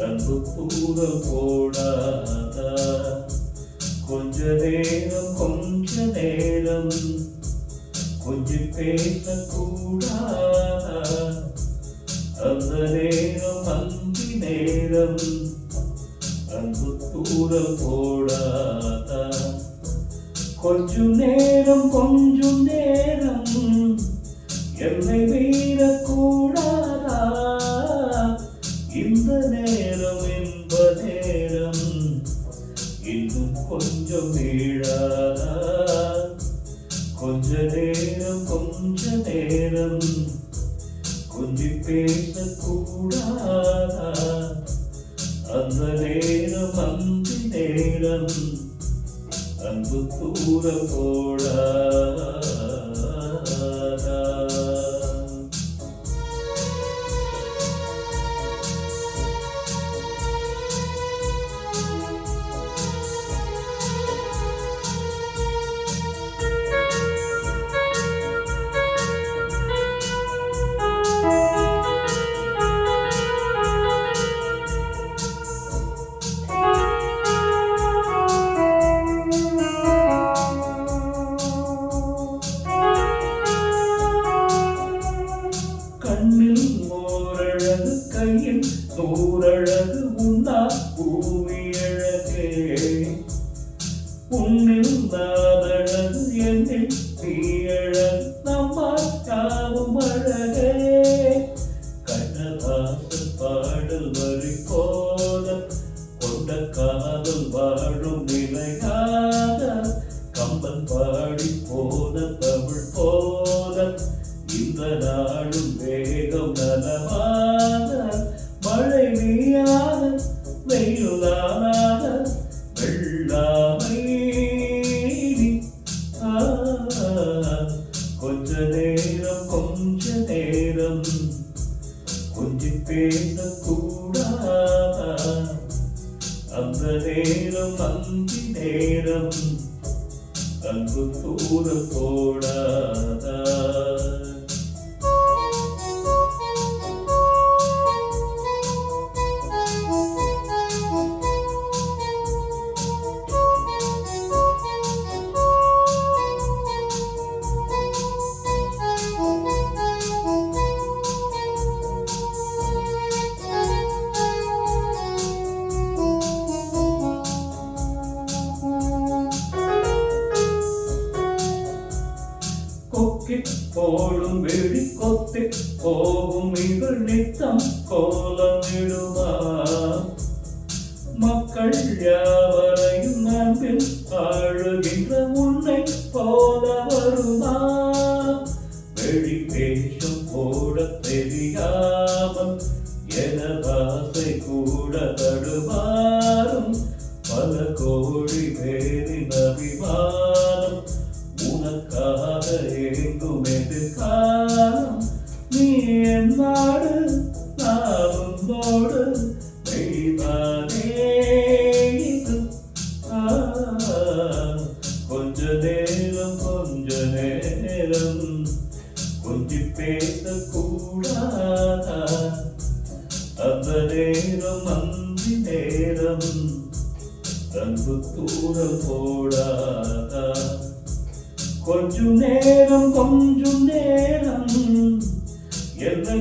அன்பு தூரம் போடாதா? கொஞ்ச நேரம் கொஞ்சம் பேசக்கூடாதா? அந்த நேரம் அன்பு நேரம் அன்பு தூரம் போடாதா? கொஞ்சம் நேரம் என்னை மீறக்கூடாதா? இந்த நேரம் என்ப நேரம் இன்னும் கொஞ்சம் மீளாதா? கொஞ்ச நேரம் கொஞ்சம் பேசக்கூடாதா? அந்த நேரம் அன்பு நேரம் அன்பு தூரம் போடாதா? கண்ணில் ஓரழகு கையில் நூறழகு உண்ணா பூமி அழகே, உன்னில் நாதழகு என்னில் நீ அழகு நம்மா யாவும் அழகே. கண்ணதாசன் பாடல் வரி போல கொண்ட காதல் வாழும் நிலையாக, கம்பன் பாடி போன தமிழ் போல இந்த நாடும் வேகம் நலமாக, மழை நீயாக வெயிலாக வெள்ளாமை. கொஞ்ச நேரம் கொஞ்சம் பேசக்கூடாதா? அந்த நேரம் அன்பு நேரம் அன்பு தூரம் போடாதா? போடும் வெடி கொத்தி போகும் இவள் நித்தம் கோலமிடுமா? மக்கள் யாவரையும் அன்பில் ஆழுகின்ற உன்னை போல வருமா? வெடி வேஷம் போட தெரியாமல் எனதாசை கூட தடுமாறும், பல கோடி பேரின் அபிமானம் உனக்காக எங்கும் எதிர்காலம். நீ என் நாடு நான் உன்னோடு மெய்தானே இது. கொஞ்ச நேரம் கொஞ்சம் பேசக்கூடாதா? அந்த நேரம் அன்பு நேரம் அன்பு தூரம் போடாதா? கொஞ்சம் நேரம் என்னை